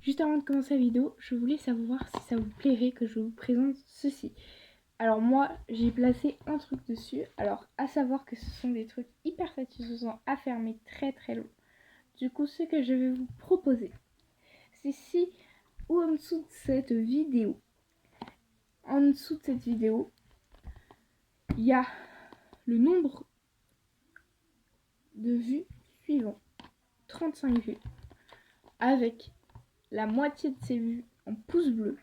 Juste avant de commencer la vidéo, je voulais savoir si ça vous plairait que je vous présente ceci. Alors moi, j'ai placé un truc dessus. Alors, à savoir que ce sont des trucs hyper satisfaisants à faire, mais très longs. Du coup, ce que je vais vous proposer, c'est ici ou en dessous de cette vidéo. En dessous de cette vidéo, il y a le nombre de vues suivant. 35 vues. Avec la moitié de ces vues en pouce bleu.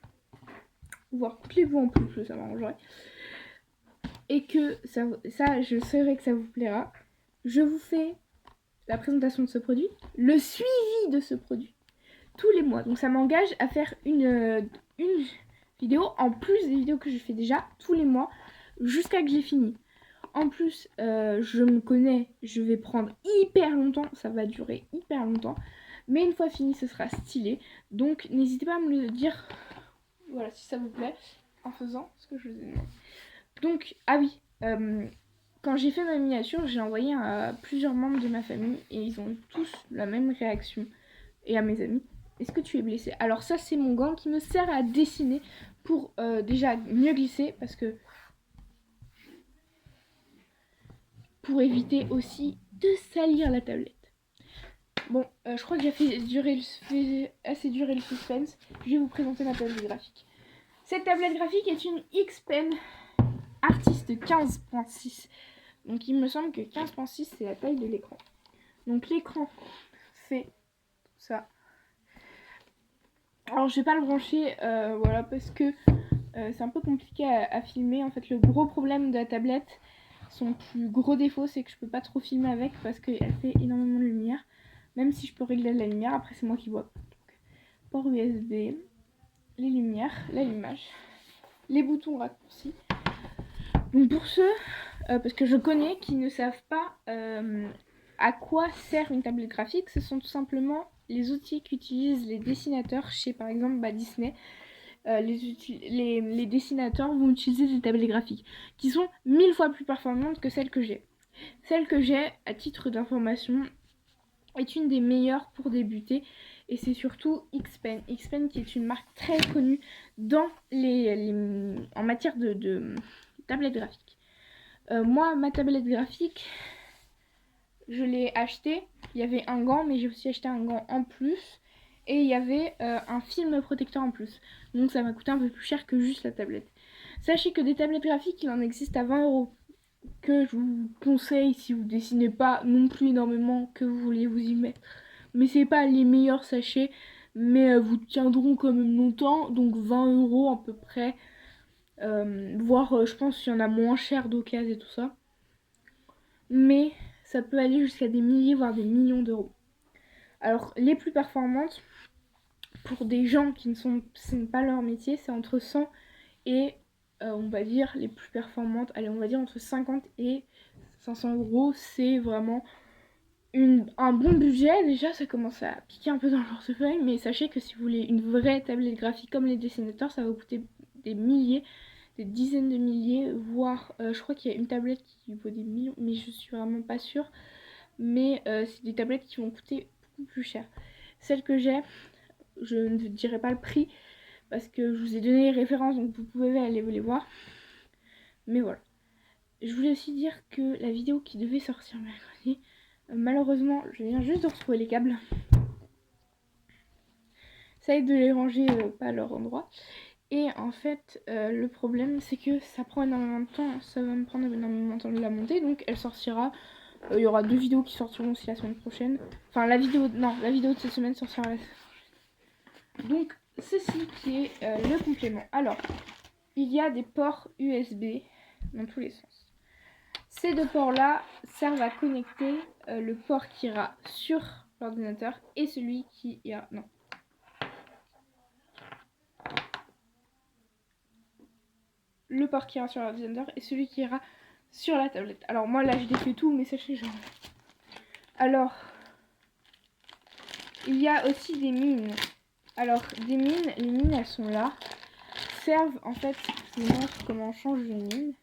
Voire toutes les vues en pouce bleu, ça m'arrangerait. Et que ça, je saurais que ça vous plaira. Je vous fais la présentation de ce produit, le suivi de ce produit, tous les mois. Donc ça m'engage à faire une vidéo en plus des vidéos que je fais déjà tous les mois jusqu'à que j'ai fini. En plus, je me connais, je vais prendre hyper longtemps, ça va durer hyper longtemps. Mais une fois fini, ce sera stylé. Donc n'hésitez pas à me le dire, voilà, si ça vous plaît, en faisant ce que je vous ai demandé. Donc, ah oui, quand j'ai fait ma miniature, j'ai envoyé à plusieurs membres de ma famille et ils ont eu tous la même réaction. Et à mes amis, est-ce que tu es blessé? Alors ça, c'est mon gant qui me sert à dessiner pour déjà mieux glisser parce que pour éviter aussi de salir la tablette. Bon, je crois que j'ai fait assez durer le suspense. Je vais vous présenter ma tablette graphique. Cette tablette graphique est une X-Pen Artist 15.6. Donc il me semble que 15.6 c'est la taille de l'écran. Donc l'écran fait ça. Alors je vais pas le brancher voilà parce que c'est un peu compliqué à filmer. En fait le gros problème de la tablette, son plus gros défaut c'est que je peux pas trop filmer avec parce qu'elle fait énormément de lumière. Même si je peux régler la lumière, après c'est moi qui vois. Donc, port USB, les lumières, l'allumage, les boutons raccourcis. Donc pour ceux, parce que je connais, qui ne savent pas à quoi sert une tablette graphique, ce sont tout simplement les outils qu'utilisent les dessinateurs chez par exemple Disney. Les dessinateurs vont utiliser des tablettes graphiques qui sont 1000 fois plus performantes que celles que j'ai. Celle que j'ai, à titre d'information, est une des meilleures pour débuter et c'est surtout X-Pen. X-Pen qui est une marque très connue dans en matière de tablettes graphiques. Moi, ma tablette graphique, je l'ai achetée. Il y avait un gant, mais j'ai aussi acheté un gant en plus. Et il y avait un film protecteur en plus. Donc ça m'a coûté un peu plus cher que juste la tablette. Sachez que des tablettes graphiques, il en existe à 20 €. Que je vous conseille si vous dessinez pas non plus énormément, que vous voulez vous y mettre. Mais c'est pas les meilleurs sachets, mais vous tiendront quand même longtemps. Donc 20 € à peu près. Voire je pense qu'il y en a moins cher d'occasion et tout ça. Mais ça peut aller jusqu'à des milliers voire des millions d'euros. Alors les plus performantes pour des gens qui ce n'est pas leur métier, c'est entre 100 et on va dire les plus performantes, allez on va dire entre 50 et 500 €, c'est vraiment un bon budget. Déjà ça commence à piquer un peu dans le portefeuille, mais sachez que si vous voulez une vraie tablette graphique comme les dessinateurs, ça va vous coûter des milliers, des dizaines de milliers, voire je crois qu'il y a une tablette qui vaut des millions, mais je suis vraiment pas sûre. Mais c'est des tablettes qui vont coûter beaucoup plus cher. Celle que j'ai, je ne dirai pas le prix parce que je vous ai donné les références, donc vous pouvez aller les voir. Mais voilà. Je voulais aussi dire que la vidéo qui devait sortir mercredi, malheureusement, je viens juste de retrouver les câbles. Ça aide de les ranger pas à leur endroit. Et en fait, le problème, c'est que ça prend énormément de temps. Ça va me prendre énormément de temps de la monter. Donc, elle sortira. Il y aura 2 vidéos qui sortiront aussi la semaine prochaine. Enfin, la vidéo de cette semaine sortira la semaine prochaine. Donc, ceci qui est le complément. Alors, il y a des ports USB dans tous les sens. Ces deux ports-là servent à connecter le port qui ira sur l'ordinateur et celui qui ira... Non. Le port qui ira sur l'ordinateur et celui qui ira sur la tablette. Alors moi là je défais tout, mais sachez genre. Alors, il y a aussi des mines. Alors des mines, les mines elles sont là. Servent en fait, je vous montre comment on change une mine.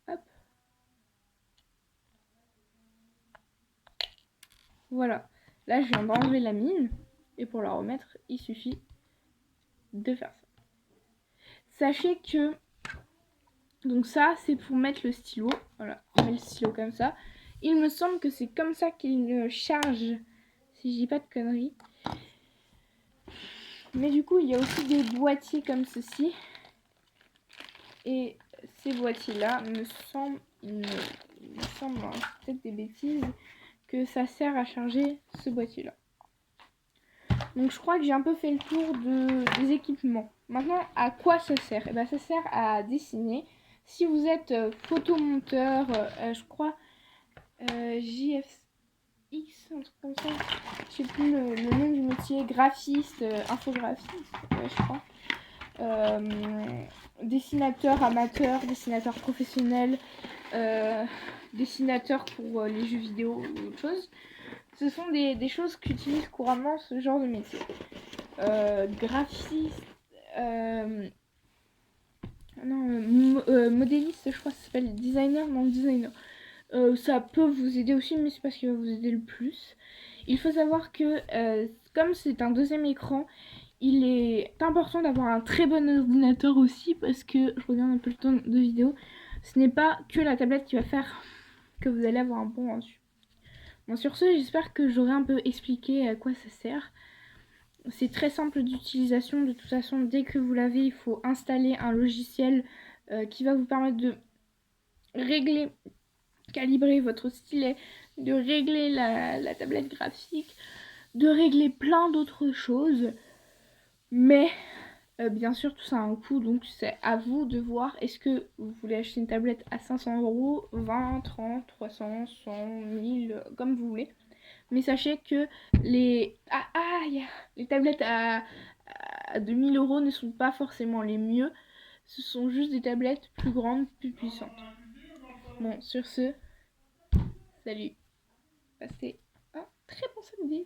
Hop. Voilà. Là je viens d'enlever la mine. Et pour la remettre, il suffit de faire ça. Sachez que donc ça c'est pour mettre le stylo. Voilà, on met le stylo comme ça. Il me semble que c'est comme ça qu'il charge, si je dis pas de conneries. Mais du coup il y a aussi des boîtiers comme ceci. Et ces boîtiers là me semble, peut-être des bêtises, que ça sert à charger ce boîtier là. Donc je crois que j'ai un peu fait le tour des équipements. Maintenant, à quoi ça sert? Et ben, ça sert à dessiner. Si vous êtes photomonteur, je crois JFX, un truc comme ça, je sais plus le nom du métier, graphiste, infographiste, je crois. Dessinateur amateur, dessinateur professionnel, dessinateur pour les jeux vidéo ou autre chose. Ce sont des choses qu'utilisent couramment ce genre de métier. Graphiste, modéliste, je crois que ça s'appelle designer, non designer. Ça peut vous aider aussi, mais c'est pas ce qui va vous aider le plus. Il faut savoir que comme c'est un deuxième écran, il est important d'avoir un très bon ordinateur aussi, parce que je regarde un peu le temps de vidéo, ce n'est pas que la tablette qui va faire que vous allez avoir un bon rendu. Bon, sur ce, j'espère que j'aurai un peu expliqué à quoi ça sert. C'est très simple d'utilisation. De toute façon, dès que vous l'avez, il faut installer un logiciel qui va vous permettre de régler, calibrer votre stylet, de régler la tablette graphique, de régler plein d'autres choses. Mais bien sûr, tout ça a un coût, donc c'est à vous de voir. Est-ce que vous voulez acheter une tablette à 500 €, 20, 30, 300, 100, 1000, comme vous voulez. Mais sachez que les tablettes à 2000 € ne sont pas forcément les mieux. Ce sont juste des tablettes plus grandes, plus puissantes. Bon, sur ce, salut. Passez un très bon samedi.